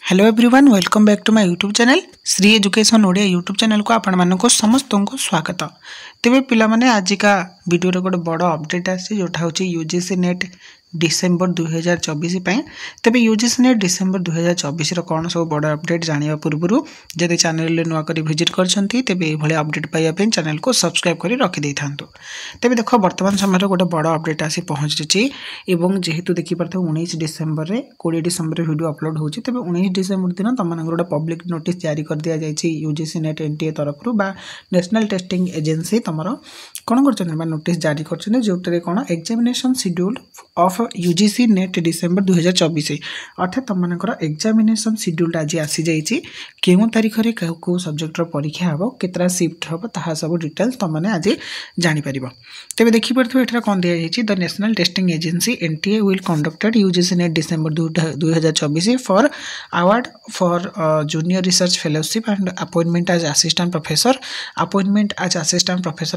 Hello everyone welcome back to my YouTube channel Shri education Odia YouTube channel को आपण मानको समस्त को स्वागत। तेबे पिला माने आज का वीडियो रे गोटे बड़ अपडेट आसी जोटा होची यूजीसी नेट डिसेंबर 2024 पई। तेबे यूजीसी नेट डिसेंबर 2024 रो कोन सब बड़ अपडेट जानिया पूर्वरु जदि चैनल ले नुआ करी विजिट करछंती तेबे ए भले अपडेट पाइया पे चैनल को सब्सक्राइब करी रखि देई थांतु। तेबे देखो वर्तमान समय रे गोटे बड़ अपडेट आसी पहुंचछि एवं जेहेतु देखि परथे 19 डिसेंबर रे 20 डिसेंबर रे वीडियो अपलोड होछि। तेबे 19 डिसेंबर दिन तम मानकर गोटे पब्लिक नोटिस जारी कर दिया जायछि यूजीसी नेट एनटीए तरफ बा नेशनल टेस्टिंग एजेंसी तमरो कोन करछन बा नोटिस जारी करछन जोटरे कोन examination schedule of UGC NET December 2024 अर्थात तम मानकर एग्जामिनेशन शेड्यूल आज आसी जायछि केउ तारिख रे को सब्जेक्ट रो परीक्षा हबो केतरा शिफ्ट हबो ताहा सब डिटेल्स तम माने आज जानि परिबो। तेबे देखि परथु एठरा कोन दिया जायछि the national testing agency NTA will conducted UGC NET December 2024 फॉर award for junior research fellowship and appointment as assistant professor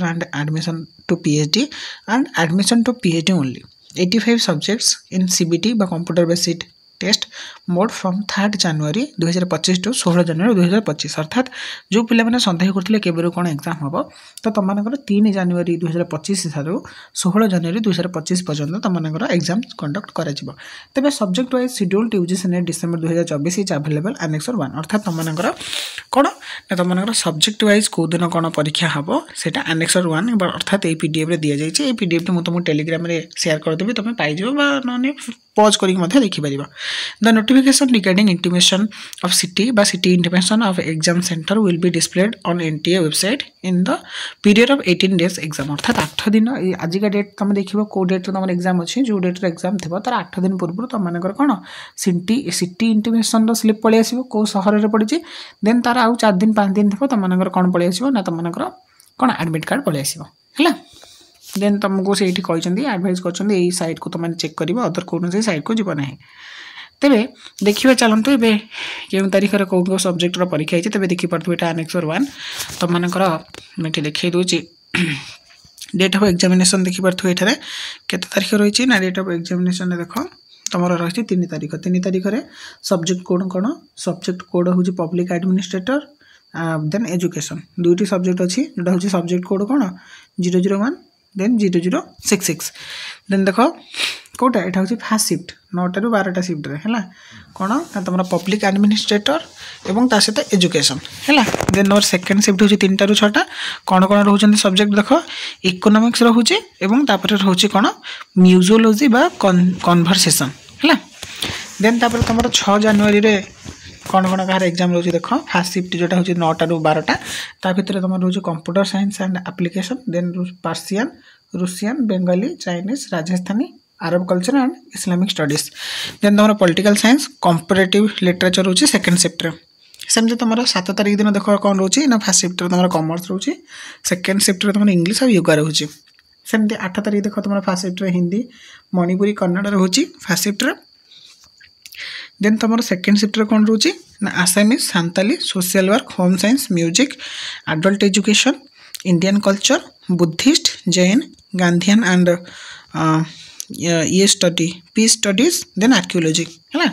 and admission to PhD and admission to PhD only 85 subjects in CBT by computer based test mode from 3 January 2025 to 16 January 2025 अर्थात जो पिला माने संदेह करथिले केबेर कोन exam हबो तो तम मानकर 3 जनवरी 2025 सारू 16 जनवरी 2025 पर्यंत तम मानकर एग्जाम कंडक्ट करा जिवो। तबे subject wise schedule UGC NET December 2024 is available annexure 1 अर्थात तम मानकर कोन तम मानकर सब्जेक्ट वाइज को दिन कोन परीक्षा हबो सेटा एनेक्सर 1 अर्थात ए पीडीएफ रे दिया जायछि। ए पीडीएफ तो तुम टेलीग्राम रे शेयर कर देबी तमे पाइ जिवो बा नने पॉज करी मथे देखि परिबो। The notification regarding intimation of city intimation of exam center will be displayed on NTA website in the period of 18 days exam अर्थात 8 दिन आज का डेट तुम देखिबो को डेट रे तुम एग्जाम अछि जो डेट रे एग्जाम थेबो तार 8 दिन पूर्व तुम मानकर कोन सिटी इंटिमेशन रो स्लिप पळे आसीबो को शहर रे पडिछि देन तार आउ 4 दिन 5 दिन थेबो तुम मानकर कोन पळे आसीबो ना तुम मानकर कोन एडमिट कार्ड पळे आसीबो हला। देन तुमको सेठी कहचंदी एडवाइस करचंदी एई साइट को तुम चेक करिवो अदर कोन से साइट को जीव नाही। तेबे देखिबा चलंतु एबे केउ तारिख रे को सब्जेक्ट रो परीक्षा हिचे तेबे देखि परथु एटा एनेक्सर 1 त मानकर मेठी देखै दोछि डेट ऑफ एग्जामिनेशन देखि परथु एठारे केते तारिख रहिछि ना डेट ऑफ एग्जामिनेशन देखो तमरो रहिछि 3 तारिख रे सब्जेक्ट कोड कोन सब्जेक्ट कोड होछि पब्लिक एडमिनिस्ट्रेटर देन एजुकेशन दुईटी सब्जेक्ट अछि जेटा होछि सब्जेक्ट कोड कोन 001 देन 0066 देन देखो कोटा एटा होछि फास्ट शिफ्ट 9 टा रु 12 टा शिफ्ट रे हला कोन तमरा पब्लिक एडमिनिस्ट्रेटर एवं ता सहित एजुकेशन हला। देन और सेकंड शिफ्ट होछि 3 टा रु 6 टा कोन कोन रहउछन सब्जेक्ट देखो इकोनॉमिक्स रहउछि एवं तापर रहउछि कोन म्यूजियोलॉजी बा कन्वर्सेशन हला। देन तापर तमरा 6 जनवरी रे कोन कोन कार एग्जाम रहउछि देखो फास्ट शिफ्ट जोटा होछि 9 टा रु 12 टा ता भीतर तमरा रहउछि computer science and application then Persian Russian Bengali Chinese Rajasthani Arab culture and Islamic studies then तमरा पॉलिटिकल साइंस कंपैरेटिव लिटरेचर होछि सेकंड शिफ्ट रे सेमते तमरा 7 तारिख दिन देखो कोन रहउछि ना फर्स्ट शिफ्ट रे तमरा कॉमर्स रहउछि सेकंड शिफ्ट रे तमरा इंग्लिश और योगा रहउछि सेमते 8 तारिख देखो तमरा फर्स्ट शिफ्ट रे हिंदी मणिपुरी कन्नड़ रहउछि फर्स्ट शिफ्ट रे देन तमरा सेकंड शिफ्ट रे कोन रहउछि ना Assamese Santali social work home science music adult education Indian culture Buddhist Jain Gandhian and ये study peace studies then archaeology है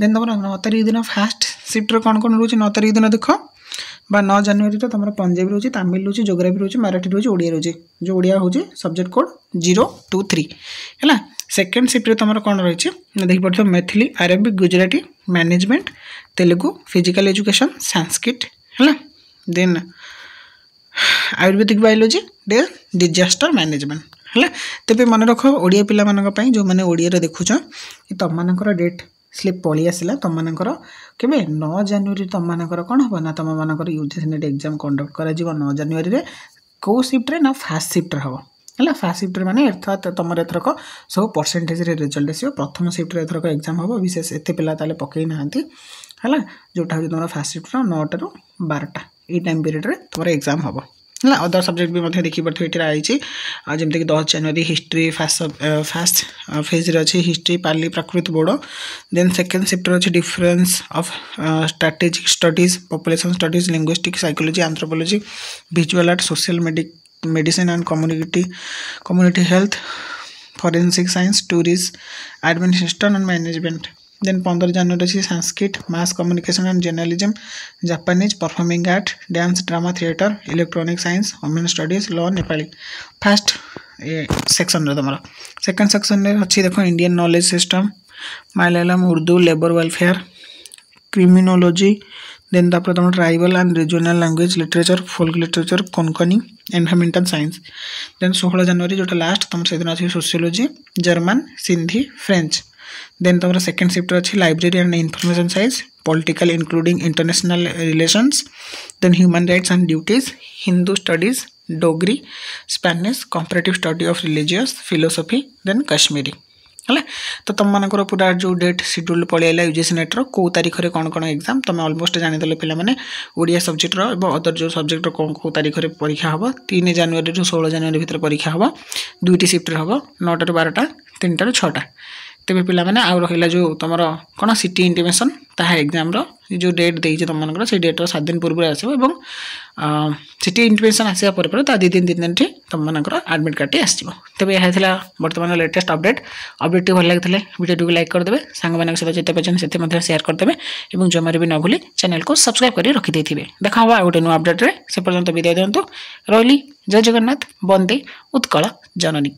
देन तुम 9 तारिख दिन फास्ट शिफ्ट रे कोन कोन रोची 9 तारिख दिन देखो बा 9 जनवरी तो तुम पंजाबी रोची तमिल रोची ज्योग्राफी रोची मराठी रोची ओडिया रोची जो ओडिया होची सब्जेक्ट कोड 023 है। सेकंड शिफ्ट रे तुम कोन रहिछि देख पड़थो Maithili Arabic Gujarati management Telugu physical education Sanskrit है then Ayurvedic biology then disaster management है। तेबे मन रख ओडिया पिला मानक पई जो माने ओडिया रे देखुछ कि तम मानकर डेट स्लिप पळी आसिला तम मानकर केबे 9 जनवरी तम मानकर कोन हो ना तम मानकर यूजीसी नेट एग्जाम कंडक्ट करा जीव 9 जनवरी रे को शिफ्ट रे ना फास्ट शिफ्ट रे हो हला फास्ट शिफ्ट रे माने अर्थात तमरे एथरक सब परसेंटेज रे रिजल्ट आसीयो प्रथम शिफ्ट रे एथरक एग्जाम हो विशेष एते पिला ताले पकई नाहंती हला जोटा हो तमरा फास्ट शिफ्ट रो 9 टा रु 12 टा ए टाइम पीरियड रे तमरा एग्जाम हो है अदर सब्जेक्ट भी मतलब देखी पड़े ये आई जमीक 10 जनवरी हिस्ट्री फास्ट फेज रे अच्छी history Pali Prakrit Bodo then second shift अच्छे difference of strategic studies population studies linguistic psychology anthropology visual art social medicine and community health forensic science tourism administration and management then 15 जनवरी अच्छी Sanskrit mass communication and journalism Japanese performing art dance drama theatre electronic science women studies law Nepali first section तुम second section अच्छी देख Indian knowledge system Malayalam Urdu labour welfare criminology then तापर तुम tribal and regional language literature folk literature Konkani environmental science then 16 जनवरी जोटा last तुम से दिन अच्छी sociology German Sindhi French then तुम सेकेंड शिफ्ट अच्छी library and information science political including international relations then human rights and duties Hindu studies Dogri Spanish comparative study of religious philosophy then Kashmiri है तो तुम मानकर पूरा जो डेट शेड्यूल पड़ेगा यूजीसी नेट्र कौ तारीख में कौन कौन एग्जाम तुम ऑलमोस्ट जानीदेल पे ओडिया सब्जेक्टर और अदर जो सब्जेक्टर कौन कौ तारीख में परीक्षा हम 3 जनवरी 16 जनवरी भितर परीक्षा हम 2टी शिफ्ट हम 9 टा 12टा 3टा 6टा तेज पे आउ रहा जो तुम कौन सिटी इंटीमेशन ताहा एग्जाम जो डेट देती तुम मानक से डेट्र 7 दिन पूर्व आसो सिटी इंटीमेशन आसा पर 2 दिन तुम मानक एडमिट कार्ड आसो तेज यह बर्तमान लेटेस्ट अपडेट भल लगे वीडियो को लाइक करदे सांग मान सहित जिते पाचन से शेयर करदे और जमार भी न भूली चैनल को सब्सक्राइब कर रखिदे देखा हम गोटे नुआ अपडेट से पर्यंत विदाय दिंतु रही जय जगन्नाथ वंदे उत्कल जननी।